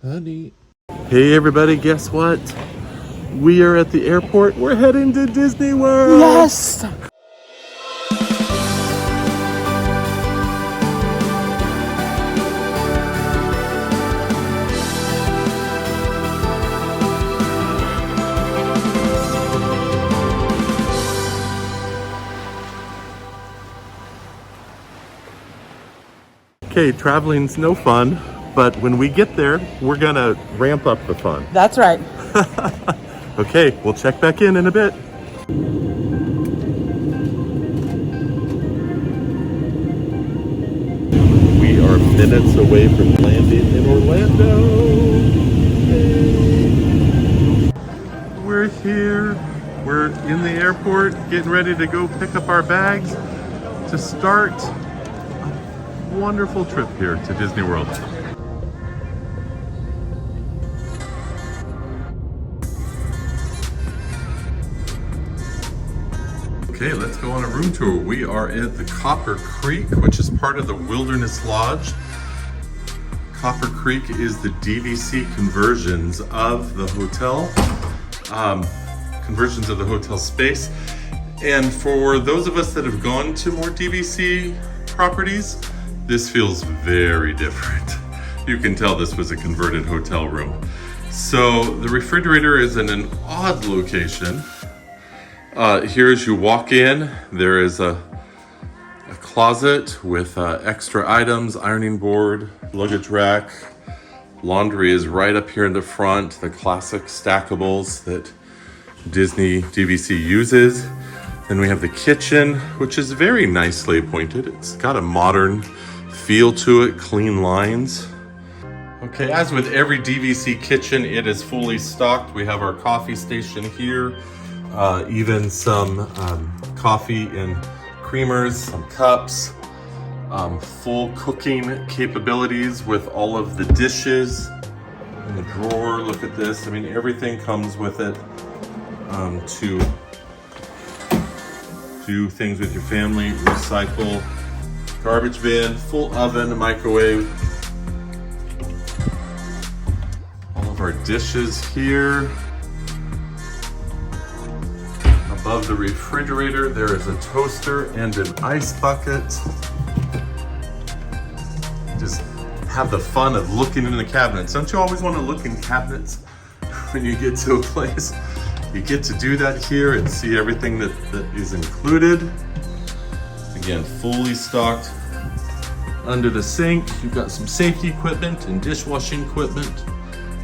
Honey. Hey everybody, guess what? We are at the airport. We're heading to Disney World. Yes! Okay, traveling's no fun, but when we get there, we're gonna ramp up the fun. That's right. Okay, we'll check back in a bit. We are minutes away from landing in Orlando. Yay. We're here. We're in the airport, getting ready to go pick up our bags to start a wonderful trip here to Disney World. Okay, let's go on a room tour. We are at the Copper Creek, which is part of the Wilderness Lodge. Copper Creek is the DVC conversions of the hotel, conversions of the hotel space. And for those of us that have gone to more DVC properties, this feels very different. You can tell this was a converted hotel room. So the refrigerator is in an odd location. Here as you walk in, there is a closet with extra items, ironing board, luggage rack. Laundry is right up here in the front, the classic stackables that Disney DVC uses. Then we have the kitchen, which is very nicely appointed. It's got a modern feel to it, clean lines. Okay, as with every DVC kitchen, it is fully stocked. We have our coffee station here. Even some coffee in creamers, some cups, full cooking capabilities with all of the dishes in the drawer. Look at this. I mean, everything comes with it to do things with your family, recycle, garbage bin, full oven, microwave. All of our dishes here. Above the refrigerator, there is a toaster and an ice bucket. Just have the fun of looking in the cabinets. Don't you always want to look in cabinets when you get to a place? You get to do that here and see everything that is included. Again, fully stocked. Under the sink, you've got some safety equipment and dishwashing equipment.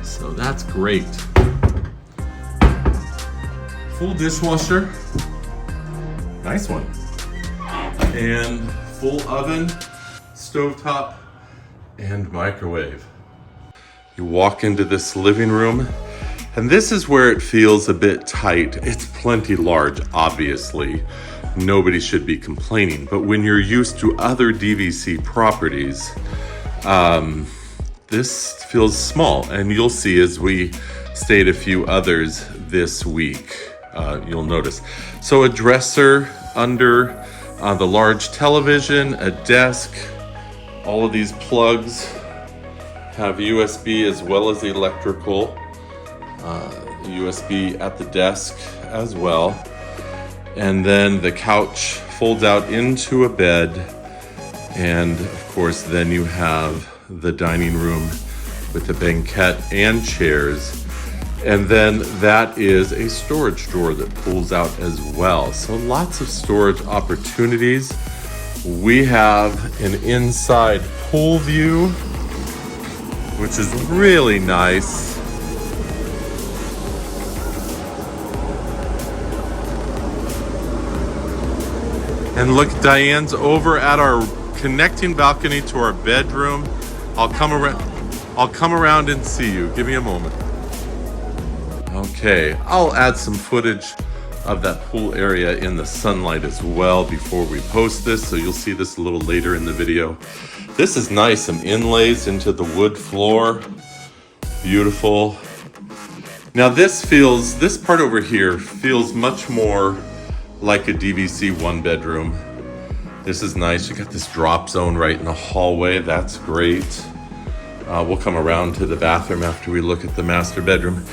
So that's great. Full dishwasher, nice one, and full oven, stovetop, and microwave. You walk into this living room, and this is where it feels a bit tight. It's plenty large, obviously. Nobody should be complaining, but when you're used to other DVC properties, this feels small, and you'll see as we stayed a few others this week. You'll notice. So a dresser under the large television, a desk. All of these plugs have USB as well as electrical. USB at the desk as well. And then the couch folds out into a bed. And of course, then you have the dining room with the banquette and chairs. And then that is a storage drawer that pulls out as well. So lots of storage opportunities. We have an inside pool view, which is really nice. And look, Diane's over at our connecting balcony to our bedroom. I'll come around and see you. Give me a moment. Okay, I'll add some footage of that pool area in the sunlight as well before we post this, so you'll see this a little later in the video. This is nice, some inlays into the wood floor. Beautiful. Now this part over here feels much more like a DVC one bedroom. This is nice. You got this drop zone right in the hallway. That's great. We'll come around to the bathroom after we look at the master bedroom.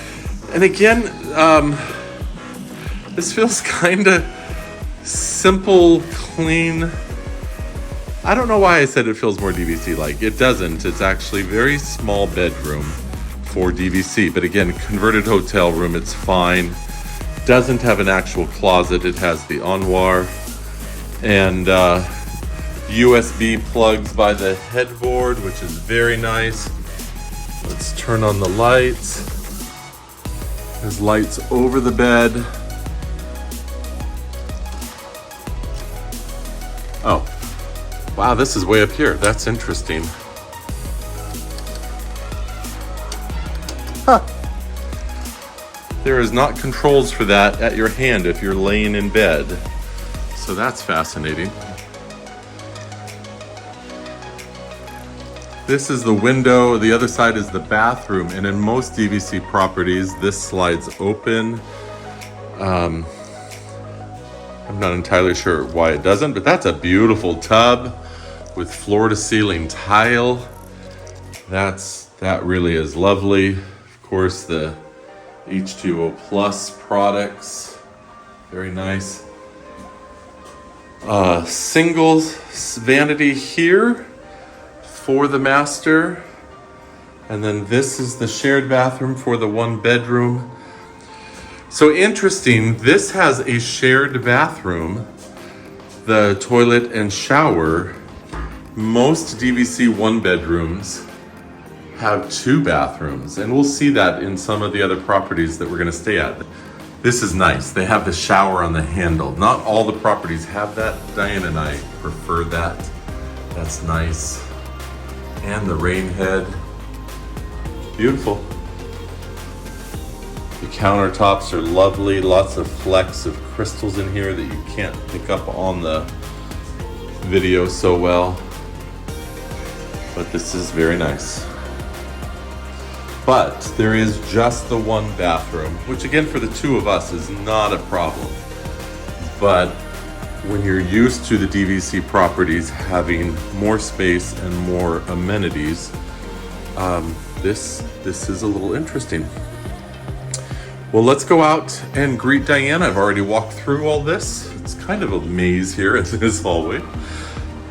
And again, this feels kind of simple, clean. I don't know why I said it feels more DVC-like. It doesn't. It's actually very small bedroom for DVC. But again, converted hotel room, it's fine. Doesn't have an actual closet. It has the armoire and USB plugs by the headboard, which is very nice. Let's turn on the lights. There's lights over the bed. Oh, wow, this is way up here. That's interesting. Huh. There is not controls for that at your hand if you're laying in bed. So that's fascinating. This is the window, the other side is the bathroom, and in most DVC properties, this slides open. I'm not entirely sure why it doesn't, but that's a beautiful tub with floor-to-ceiling tile. That really is lovely. Of course, the H2O Plus products, very nice. Single vanity here for the master, and then this is the shared bathroom for the one bedroom. So interesting, this has a shared bathroom, the toilet and shower. Most DVC one bedrooms have 2 bathrooms, and we'll see that in some of the other properties that we're gonna stay at. This is nice, they have the shower on the handle. Not all the properties have that. Diane and I prefer that. That's nice. And the rain head, beautiful. The countertops are lovely, lots of flecks of crystals in here that you can't pick up on the video so well. But this is very nice. But there is just the one bathroom, which again for the 2 of us is not a problem. But when you're used to the DVC properties having more space and more amenities, this is a little interesting. Well, let's go out and greet Diane. I've already walked through all this. It's kind of a maze here in this hallway.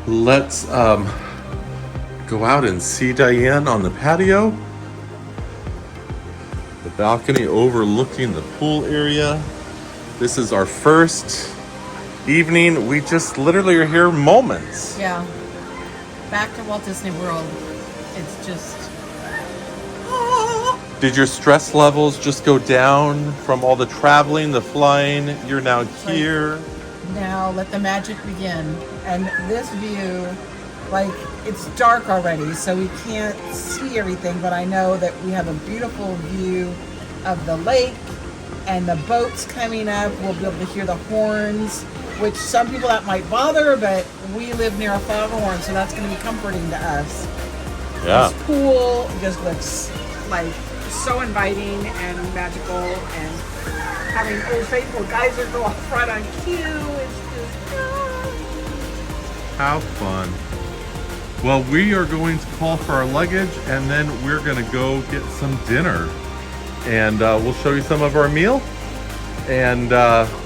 Let's go out and see Diane on the patio. The balcony overlooking the pool area. This is our first evening. We just literally are here moments. Yeah. Back to Walt Disney World. It's just... Did your stress levels just go down from all the traveling, the flying? You're now here. Now let the magic begin. And this view, like, it's dark already, so we can't see everything, but I know that we have a beautiful view of the lake and the boats coming up. We'll be able to hear the horns, which some people that might bother, but we live near a foghorn, so that's going to be comforting to us. Yeah. This pool just looks like so inviting and magical, and having Old Faithful geyser go off right on cue. It's just How fun. Well, we are going to call for our luggage, and then we're going to go get some dinner. And we'll show you some of our meal. And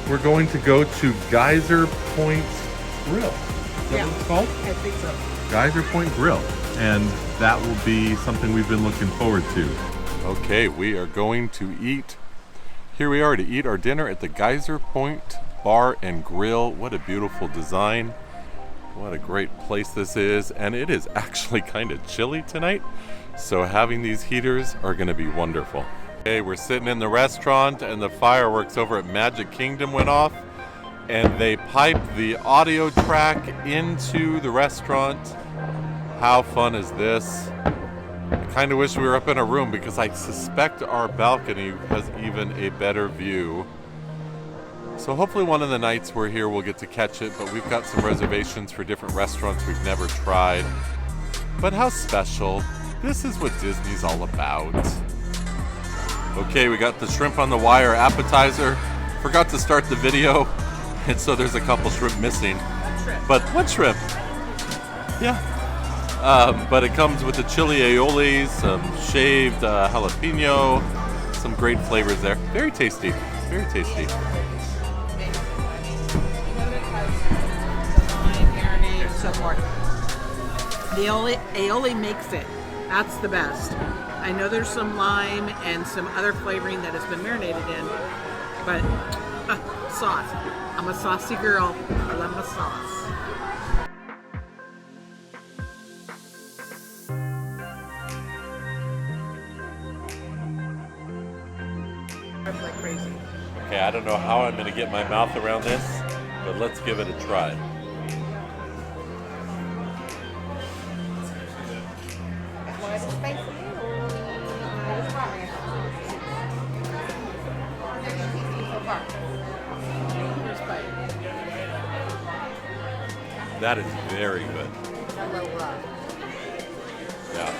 we're going to go to Geyser Point Grill. Is that what it's called? I think so. Geyser Point Grill. And that will be something we've been looking forward to. Okay, we are going to eat. Here we are to eat our dinner at the Geyser Point Bar and Grill. What a beautiful design. What a great place this is. And it is actually kind of chilly tonight. So having these heaters are going to be wonderful. Okay, we're sitting in the restaurant and the fireworks over at Magic Kingdom went off. And they piped the audio track into the restaurant. How fun is this? I kind of wish we were up in a room because I suspect our balcony has even a better view. So hopefully one of the nights we're here we'll get to catch it, but we've got some reservations for different restaurants we've never tried. But how special. This is what Disney's all about. Okay, we got the shrimp on the wire appetizer. Forgot to start the video, and so there's a couple shrimp missing. Shrimp. But what shrimp? Yeah. But it comes with the chili aioli, some shaved jalapeno, some great flavors there. Very tasty. Very tasty. Some more. The aioli makes it. That's the best. I know there's some lime and some other flavoring that has been marinated in, but sauce. I'm a saucy girl. I love my sauce. Like crazy. Okay, I don't know how I'm going to get my mouth around this, but let's give it a try. That is very good. Yeah.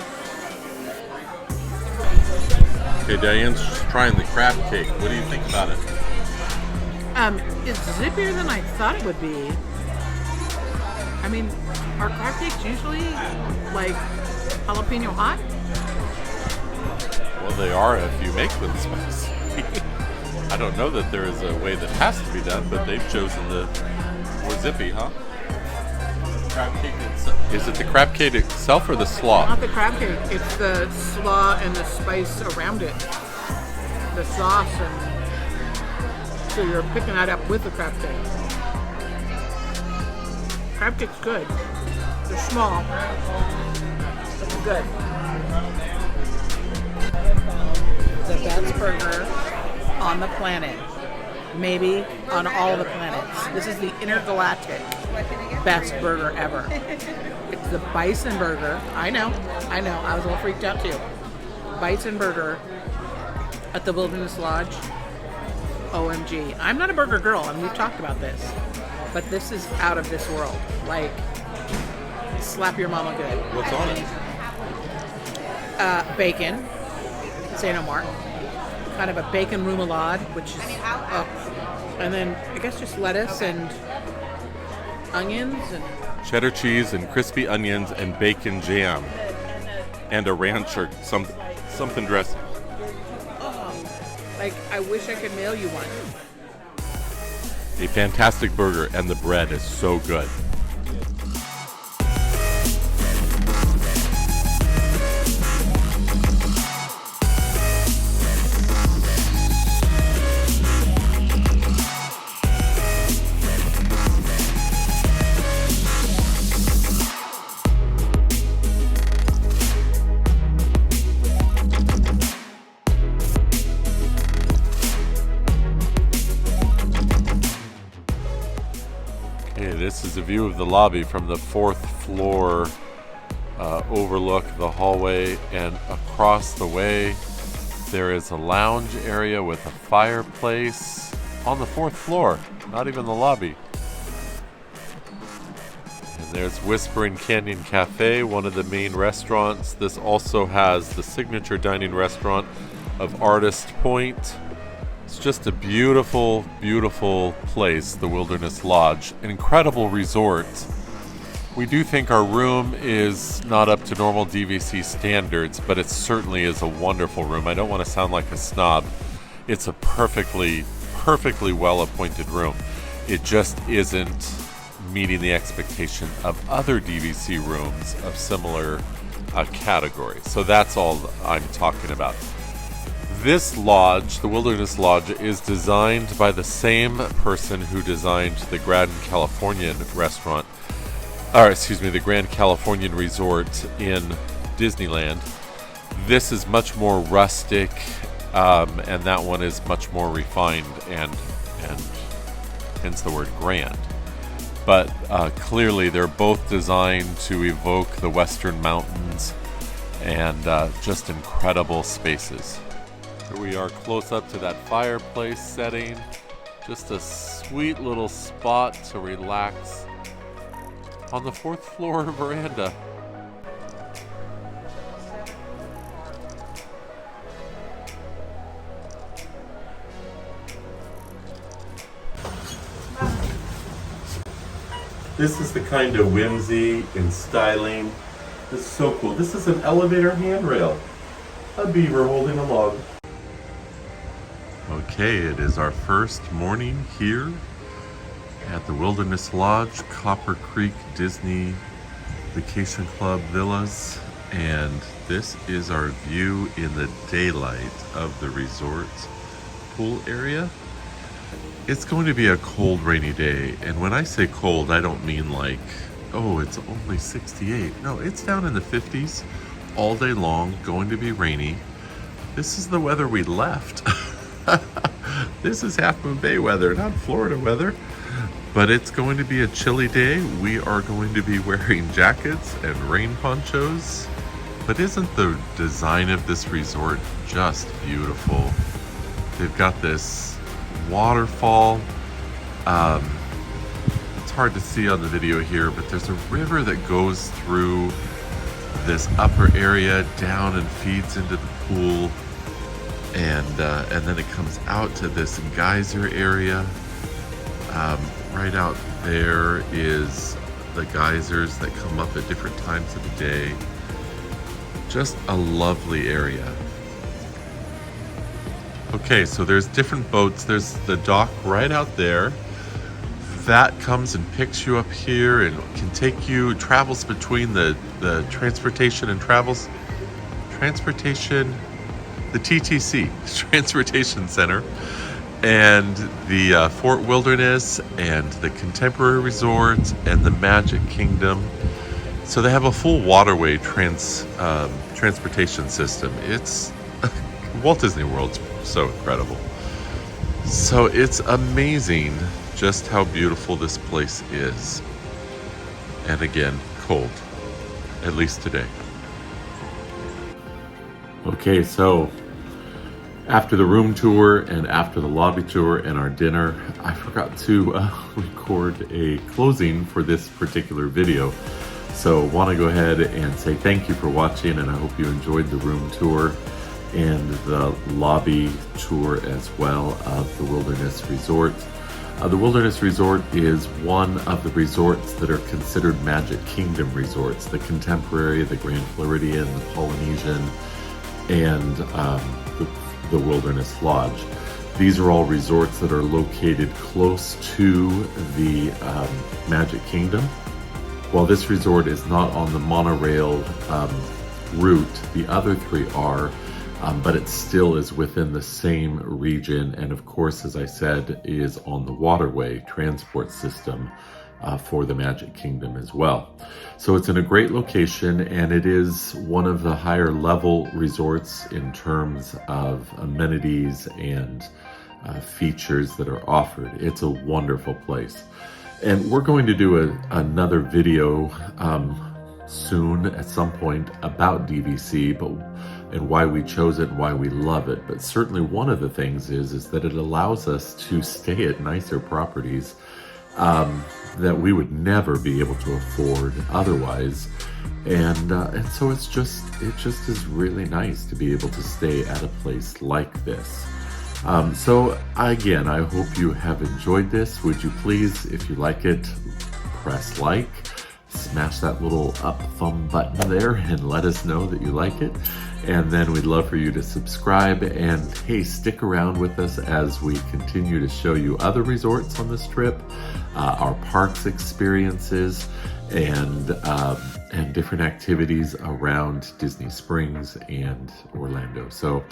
Okay, Diane's trying the crab cake. What do you think about it? It's zippier than I thought it would be. I mean, are crab cakes usually like jalapeno hot? Well, they are if you make them spicy. I don't know that there is a way that has to be done, but they've chosen the more zippy, huh? Crab cake itself. Is it the crab cake itself or the slaw? Not the crab cake. It's the slaw and the spice around it. The sauce, and so you're picking that up with the crab cake. Crab cake's good. They're small, but they're good. The best burger on the planet. Maybe on all the planets. This is the intergalactic best burger ever. It's the Bison burger. I know. I was a little freaked out too. Bison burger at the Wilderness Lodge. OMG. I'm not a burger girl, and we've talked about this, but this is out of this world. Like, slap your mama good. What's on it? Bacon. Say no more. Kind of a bacon remoulade, which is, and then I guess just lettuce and onions and Cheddar cheese and crispy onions and bacon jam and a ranch or something dressing. like I wish I could mail you one. A fantastic burger, and the bread is so good. This is a view of the lobby from the 4th floor, overlook the hallway, and across the way there is a lounge area with a fireplace on the 4th floor, not even the lobby. And there's Whispering Canyon Cafe, one of the main restaurants. This also has the signature dining restaurant of Artist Point. It's just a beautiful, beautiful place, the Wilderness Lodge. An incredible resort. We do think our room is not up to normal DVC standards, but it certainly is a wonderful room. I don't want to sound like a snob. It's a perfectly well-appointed room. It just isn't meeting the expectation of other DVC rooms of similar category. So that's all I'm talking about. This lodge, the Wilderness Lodge, is designed by the same person who designed the Grand Californian restaurant, the Grand Californian Resort in Disneyland. This is much more rustic, and that one is much more refined, and hence the word grand. But clearly they're both designed to evoke the Western Mountains and just incredible spaces. Here we are close up to that fireplace setting. Just a sweet little spot to relax on the 4th floor veranda. This is the kind of whimsy and styling This is so cool. This is an elevator handrail. A beaver holding a log. Okay, it is our first morning here at the Wilderness Lodge, Copper Creek Disney Vacation Club Villas. And this is our view in the daylight of the resort's pool area. It's going to be a cold, rainy day. And when I say cold, I don't mean like, oh, it's only 68. No, it's down in the 50s all day long, going to be rainy. This is the weather we left. This is Half Moon Bay weather, not Florida weather. But it's going to be a chilly day. We are going to be wearing jackets and rain ponchos. But isn't the design of this resort just beautiful? They've got this waterfall. It's hard to see on the video here, but there's a river that goes through this upper area down and feeds into the pool, and then it comes out to this geyser area. Right out there is the geysers that come up at different times of the day. Just a lovely area. Okay, so there's different boats. There's the dock right out there. That comes and picks you up here and can take you, travels between the transportation and travels, the TTC, Transportation Center, and the Fort Wilderness and the Contemporary Resort and the Magic Kingdom. So they have a full waterway transportation system. It's Walt Disney World's so incredible. So it's amazing just how beautiful this place is. And again, cold, at least today. Okay, so after the room tour and after the lobby tour and our dinner, I forgot to record a closing for this particular video. So want to go ahead and say thank you for watching, and I hope you enjoyed the room tour and the lobby tour as well of the Wilderness Resort. The Wilderness Resort is one of the resorts that are considered Magic Kingdom resorts: the Contemporary, the Grand Floridian, the Polynesian, and the Wilderness Lodge. These are all resorts that are located close to the Magic Kingdom. While this resort is not on the monorail route, the other three are, but it still is within the same region, and of course, as I said, is on the waterway transport system for the Magic Kingdom as well. So it's in a great location, and it is one of the higher level resorts in terms of amenities and features that are offered. It's a wonderful place. And we're going to do another video soon at some point about DVC, and why we chose it and why we love it. But certainly one of the things is that it allows us to stay at nicer properties that we would never be able to afford otherwise. And so it just is really nice to be able to stay at a place like this. So again, I hope you have enjoyed this. Would you please, if you like it, press like, smash that little up thumb button there and let us know that you like it. And then we'd love for you to subscribe, and hey, stick around with us as we continue to show you other resorts on this trip, our parks experiences, and different activities around Disney Springs and Orlando. So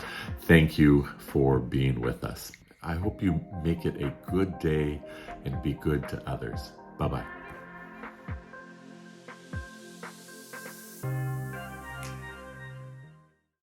thank you for being with us. I hope you make it a good day and be good to others. Bye-bye.